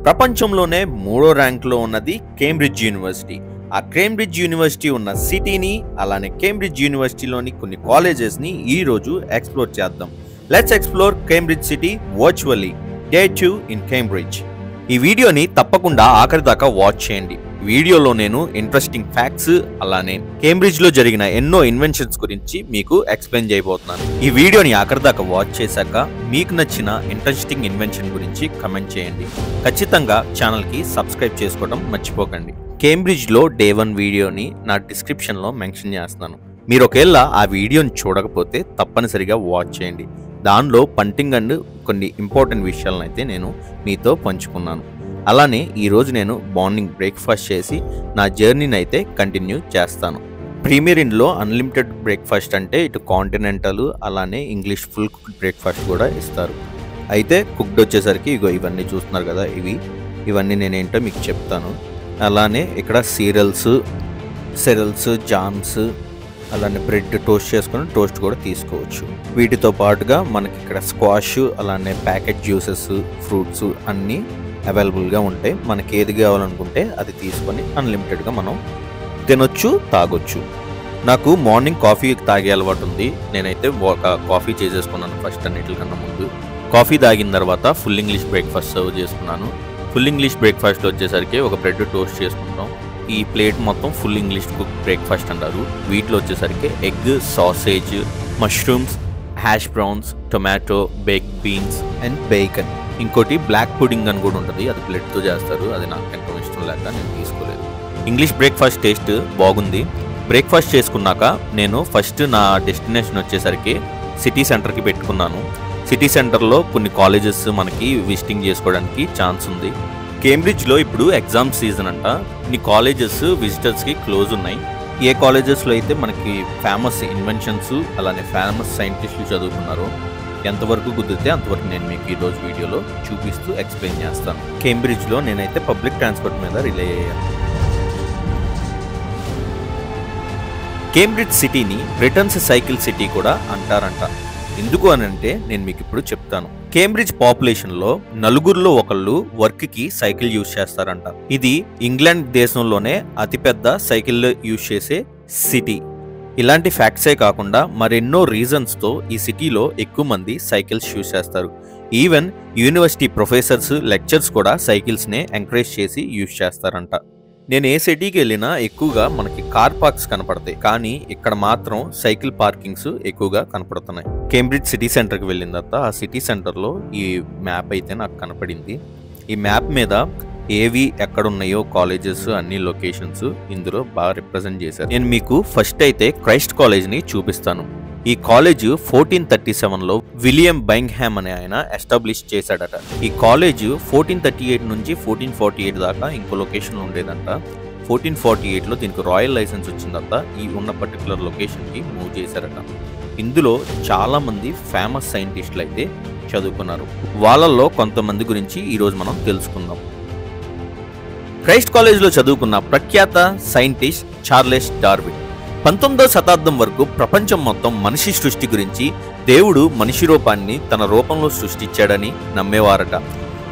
ప్రపంచంలోనే మూడో ర్యాంక్లో ఉన్నది కేంబ్రిడ్జ్ యూనివర్సిటీ. ఆ కేంబ్రిడ్జ్ యూనివర్సిటీ ఉన్న సిటీని, అలానే కేంబ్రిడ్జ్ యూనివర్సిటీలోని కొన్ని కాలేజెస్ని ఈరోజు ఎక్స్ప్లోర్ చేద్దాం. Let's explore Cambridge city virtually. Day 2 in Cambridge. ఈ వీడియోని తప్పకుండా ఆఖరి దాకా వాచ్ చేయండి. వీడియోలో నేను ఇంట్రెస్టింగ్ ఫ్యాక్ట్స్, అలానే కేంబ్రిడ్జ్ లో జరిగిన ఎన్నో ఇన్వెన్షన్స్ గురించి మీకు ఎక్స్ప్లెయిన్ చేయబోతున్నాను. ఈ వీడియోని ఆఖరి దాకా వాచ్ చేశాక మీకు నచ్చిన ఇంట్రెస్టింగ్ ఇన్వెన్షన్ గురించి కమెంట్ చేయండి. ఖచ్చితంగా ఛానల్ కి సబ్స్క్రైబ్ చేసుకోవడం మర్చిపోకండి. కేంబ్రిడ్జ్ లో డే 1 వీడియోని నా డిస్క్రిప్షన్ లో మెన్షన్ చేస్తున్నాను. మీరు ఒకవేళ ఆ వీడియోని చూడకపోతే తప్పనిసరిగా వాచ్ చేయండి. దానిలో పంటింగ్ అండ్ కొన్ని ఇంపార్టెంట్ విషయాలను అయితే నేను మీతో పంచుకున్నాను. అలానే ఈరోజు నేను మార్నింగ్ బ్రేక్ఫాస్ట్ చేసి నా జర్నీని అయితే కంటిన్యూ చేస్తాను. ప్రీమియర్ ఇన్లో అన్లిమిటెడ్ బ్రేక్ఫాస్ట్ అంటే ఇటు కాంటినెంటల్, అలానే ఇంగ్లీష్ ఫుల్ కుక్డ్ బ్రేక్ఫాస్ట్ కూడా ఇస్తారు. అయితే కుక్డ్ వచ్చేసరికి ఇవన్నీ చూస్తున్నారు కదా, ఇవన్నీ నేనేంటో మీకు చెప్తాను. అలానే ఇక్కడ సెరల్స్, జామ్స్, అలానే బ్రెడ్ టోస్ట్ చేసుకుని టోస్ట్ కూడా తీసుకోవచ్చు. వీటితో పాటుగా మనకి ఇక్కడ స్క్వాష్, అలానే ప్యాకెట్ జ్యూసెస్, ఫ్రూట్స్ అన్నీ అవైలబుల్గా ఉంటాయి. మనకి ఏది కావాలనుకుంటే అది తీసుకొని అన్లిమిటెడ్గా మనం తినొచ్చు, తాగొచ్చు. నాకు మార్నింగ్ కాఫీ తాగే అలవాటు ఉంది. నేనైతే ఒక కాఫీ చేసేసుకున్నాను ఫస్ట్ అన్నిటికన్నా ముందు. కాఫీ తాగిన తర్వాత ఫుల్ ఇంగ్లీష్ బ్రేక్ఫాస్ట్ సర్వ్ చేసుకున్నాను. ఫుల్ ఇంగ్లీష్ బ్రేక్ఫాస్ట్ వచ్చేసరికి ఒక బ్రెడ్ టోస్ట్ చేసుకుంటాం. ఈ ప్లేట్ మొత్తం ఫుల్ ఇంగ్లీష్ కుక్ బ్రేక్ఫాస్ట్ అంటారు. వీటిలో వచ్చేసరికి egg, sausage, mushrooms, hash browns, tomato, bake beans and bacon. ఇంకోటి బ్లాక్ పుడింగ్ అని కూడా ఉంటుంది. అది బ్లడ్తో చేస్తారు. అది నాకు ఎంతో ఇష్టం లేక నేను తీసుకోలేదు. ఇంగ్లీష్ బ్రేక్ఫాస్ట్ టేస్ట్ బాగుంది. బ్రేక్ఫాస్ట్ చేసుకున్నాక నేను ఫస్ట్ నా డెస్టినేషన్ వచ్చేసరికి సిటీ సెంటర్కి పెట్టుకున్నాను. సిటీ సెంటర్లో కొన్ని కాలేజెస్ మనకి విజిటింగ్ చేసుకోవడానికి ఛాన్స్ ఉంది. కేంబ్రిడ్జ్లో ఇప్పుడు ఎగ్జామ్ సీజన్ అంట. కొన్ని కాలేజెస్ విజిటర్స్కి క్లోజ్ ఉన్నాయి. ఏ కాలేజెస్లో అయితే మనకి ఫేమస్ ఇన్వెన్షన్స్, అలానే ఫేమస్ సైంటిస్టులు చదువుకున్నారో ఎంతవరకు కుదిరితే అంతవరకు నేను మీకు ఈరోజు వీడియోలో చూపిస్తూ ఎక్స్ప్లెయిన్ చేస్తాను. కేంబ్రిడ్జ్లో నేనైతే పబ్లిక్ ట్రాన్స్పోర్ట్ మీద రిలే అయ్యాను. కేంబ్రిడ్జ్ సిటీని బ్రిటన్స్ సైకిల్ సిటీ కూడా అంటారంట. ఎందుకు అని అంటే నేను మీకు ఇప్పుడు చెప్తాను. కేంబ్రిడ్జ్ పాపులేషన్లో 4గురిలో ఒకళ్ళు వర్క్కి సైకిల్ యూజ్ చేస్తారంట. ఇది ఇంగ్లాండ్ దేశంలోనే అతిపెద్ద సైకిల్ యూజ్ చేసే సిటీ. ఇలాంటి ఫ్యాక్ట్సే కాకుండా మరెన్నో రీజన్స్తో ఈ సిటీలో ఎక్కువ మంది సైకిల్స్ యూజ్ చేస్తారు. ఈవెన్ యూనివర్సిటీ ప్రొఫెసర్స్, లెక్చర్స్ కూడా సైకిల్స్నే ఎంకరేజ్ చేసి యూజ్ చేస్తారంట. నేను ఏ సిటీకి వెళ్ళినా ఎక్కువగా మనకి కార్ పార్క్స్ కనపడతాయి, కానీ ఇక్కడ మాత్రం సైకిల్ పార్కింగ్స్ ఎక్కువగా కనపడుతున్నాయి. కేంబ్రిడ్జ్ సిటీ సెంటర్కి వెళ్ళిన తర్వాత ఆ సిటీ సెంటర్లో ఈ మ్యాప్ అయితే నాకు కనపడింది. ఈ మ్యాప్ మీద ఏవి ఎక్కడున్నాయో కాలేజెస్ అన్ని లొకేషన్స్ ఇందులో బాగా రిప్రజెంట్ చేశారు. నేను మీకు ఫస్ట్ అయితే క్రైస్ట్ కాలేజ్ని చూపిస్తాను. ఈ కాలేజ్ 1437లో విలియం బైంగ్హామ్ అనే ఆయన ఎస్టాబ్లిష్ చేశాడట. ఈ కాలేజ్ 1438 నుంచి 1448 దాకా ఇంకో లొకేషన్లో ఉండేదంట. 1448లో దీనికి రాయల్ లైసెన్స్ వచ్చిన తర్వాత ఈ ఉన్న పర్టికులర్ లొకేషన్కి మూవ్ చేశారట. ఇందులో చాలా మంది ఫేమస్ సైంటిస్టులు అయితే చదువుకున్నారు. వాళ్ళల్లో కొంతమంది గురించి ఈరోజు మనం తెలుసుకుందాం. క్రైస్ట్ కాలేజ్లో చదువుకున్న ప్రఖ్యాత సైంటిస్ట్ చార్లెస్ డార్విన్. 19వ శతాబ్దం వరకు ప్రపంచం మొత్తం మనిషి సృష్టి గురించి, దేవుడు మనిషి రూపాన్ని తన రూపంలో సృష్టించాడని నమ్మేవారట.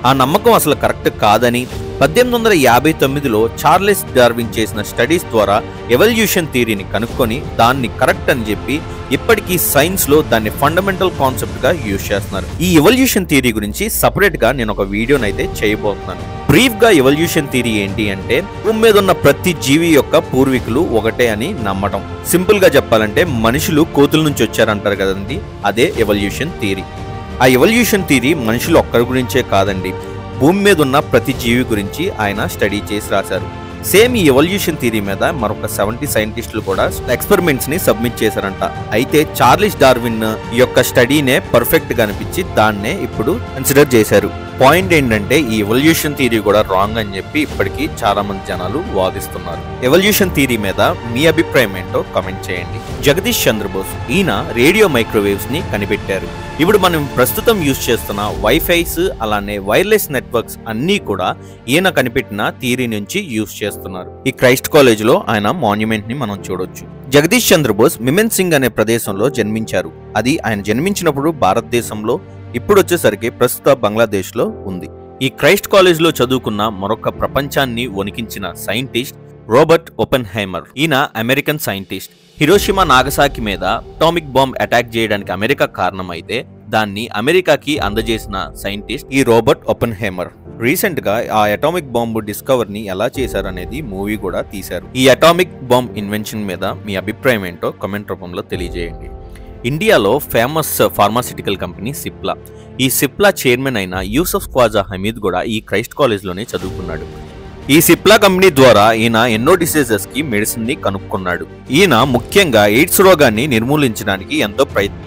ఆ నమ్మకం అసలు కరెక్ట్ కాదని 1859లో చార్లెస్ డార్విన్ చేసిన స్టడీస్ ద్వారా ఎవల్యూషన్ థియరీని కనుక్కొని దాన్ని కరెక్ట్ అని చెప్పి ఇప్పటికీ సైన్స్లో దాన్ని ఫండమెంటల్ కాన్సెప్ట్గా యూజ్ చేస్తున్నారు. ఈ ఎవల్యూషన్ థియరీ గురించి సపరేట్గా నేను ఒక వీడియోని అయితే చేయబోతున్నాను. బ్రీఫ్గా ఎవల్యూషన్ థియరీ ఏంటి అంటే, భూమి మీద ఉన్న ప్రతి జీవి యొక్క పూర్వీకులు ఒకటే అని నమ్మటం. సింపుల్గా చెప్పాలంటే మనుషులు కోతుల నుంచి వచ్చారంటారు కదండి, అదే ఎవల్యూషన్ థియరీ. ఆ ఎవల్యూషన్ థియరీ మనుషులు ఒక్కరి గురించే కాదండి, భూమి మీద ఉన్న ప్రతి జీవి గురించి ఆయన స్టడీ చేసి రాశారు. సేమ్ ఈ ఎవల్యూషన్ థియరీ మీద మరొక 70 సైంటిస్టులు కూడా ఎక్స్పెరిమెంట్స్ ని సబ్మిట్ చేశారంట. అయితే చార్లెస్ డార్విన్ యొక్క స్టడీనే పర్ఫెక్ట్ గా అనిపించి దాన్నే ఇప్పుడు కన్సిడర్ చేశారు. పాయింట్ ఏంటంటే ఈ ఎవల్యూషన్ థియరీ కూడా రాంగ్ అని చెప్పి ఇప్పటికీ చాలా మంది జనాలు వాదిస్తున్నారు. ఎవల్యూషన్ థియరీ మీద మీ అభిప్రాయం ఏంటో కామెంట్ చేయండి. జగదీష్ చంద్రబోస్, ఈయన రేడియో మైక్రోవేవ్స్ ని కనిపెట్టారు. ఇప్పుడు మనం ప్రస్తుతం యూజ్ చేస్తున్న వైఫైస్, అలానే వైర్లెస్ నెట్వర్క్స్ అన్నీ కూడా ఈయన కనిపెట్టిన థియరీ నుంచి యూజ్ చేస్తున్నారు. ఈ క్రైస్ట్ కాలేజ్ లో ఆయన మాన్యుమెంట్ ని మనం చూడొచ్చు. జగదీష్ చంద్రబోస్ మిమెన్ సింగ్ అనే ప్రదేశంలో జన్మించారు. అది ఆయన జన్మించినప్పుడు భారతదేశంలో, ఇప్పుడు వచ్చేసరికి ప్రస్తుత బంగ్లాదేశ్ లో ఉంది. ఈ క్రైస్ట్ కాలేజ్లో చదువుకున్న మరొక ప్రపంచాన్ని వణికించిన సైంటిస్ట్ రాబర్ట్ ఓపెన్హైమర్. ఈయన అమెరికన్ సైంటిస్ట్. హిరోషిమా నాగసాకి మీద అటామిక్ బాంబ్ అటాక్ చేయడానికి అమెరికా కారణమైతే దాన్ని అమెరికాకి అందజేసిన సైంటిస్ట్ ఈ రాబర్ట్ ఓపెన్హైమర్. రీసెంట్ గా ఆ అటామిక్ బాంబు డిస్కవర్ ని ఎలా చేశారనేది మూవీ కూడా తీశారు. ఈ అటామిక్ బాంబ్ ఇన్వెన్షన్ మీద మీ అభిప్రాయం ఏంటో కామెంట్ రూపంలో తెలియజేయండి. ఇండియాలో ఫేమస్ ఫార్మాసిటికల్ కంపెనీ సిప్లా. ఈ సిప్లా చైర్మన్ అయిన యూసఫ్ ఖ్వాజా హమీద్ కూడా ఈ క్రైస్ట్ కాలేజ్లోనే చదువుకున్నాడు. ఈ సిప్లా కంపెనీ ద్వారా ఈయన ఎన్నో డిసీజెస్ కి మెడిసిన్ ని కనుక్కున్నాడు. ఈయన ముఖ్యంగా ఎయిడ్స్ రోగాన్ని నిర్మూలించడానికి ఎంతో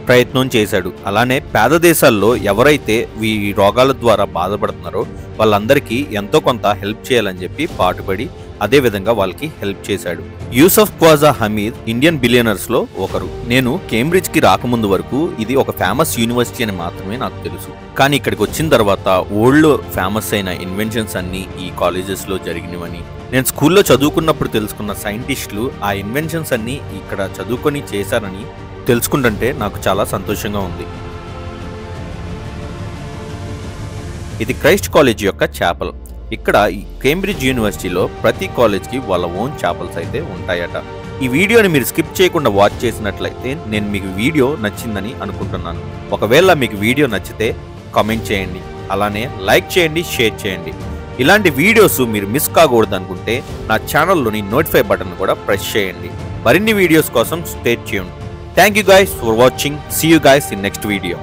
ప్రయత్నం చేశాడు. అలానే పేద దేశాల్లో ఎవరైతే ఈ రోగాల ద్వారా బాధపడుతున్నారో వాళ్ళందరికీ ఎంతో కొంత హెల్ప్ చేయాలని చెప్పి పాటుపడి అదే విధంగా వాళ్ళకి హెల్ప్ చేశాడు. యూసఫ్ ఖ్వాజా హమీద్ ఇండియన్ బిలియనర్స్ లో ఒకరు. నేను కేంబ్రిడ్జ్ కి రాకముందు వరకు ఇది ఒక ఫేమస్ యూనివర్సిటీ అని మాత్రమే నాకు తెలుసు. కానీ ఇక్కడికి వచ్చిన తర్వాత వరల్డ్ లో ఫేమస్ అయిన ఇన్వెన్షన్స్ అన్ని ఈ కాలేజెస్ లో జరిగినవని, నేను స్కూల్లో చదువుకున్నప్పుడు తెలుసుకున్న సైంటిస్టులు ఆ ఇన్వెన్షన్స్ అన్ని ఇక్కడ చదువుకొని చేశారని తెలుసుకుంటుంటే నాకు చాలా సంతోషంగా ఉంది. ఇది క్రైస్ట్ కాలేజ్ యొక్క చాపల్. ఇక్కడ కేంబ్రిడ్జ్ యూనివర్సిటీలో ప్రతి కాలేజ్కి వాళ్ళ ఓన్ చాపల్స్ అయితే ఉంటాయట. ఈ వీడియోని మీరు స్కిప్ చేయకుండా వాచ్ చేసినట్లయితే నేను మీకు వీడియో నచ్చిందని అనుకుంటున్నాను. ఒకవేళ మీకు వీడియో నచ్చితే కామెంట్ చేయండి, అలానే లైక్ చేయండి, షేర్ చేయండి. ఇలాంటి వీడియోస్ మీరు మిస్ కాకూడదు అనుకుంటే నా ఛానల్లోని నోటిఫై బటన్ కూడా ప్రెస్ చేయండి. మరిన్ని వీడియోస్ కోసం stay tuned. Thank you guys for watching. See you guys in next video.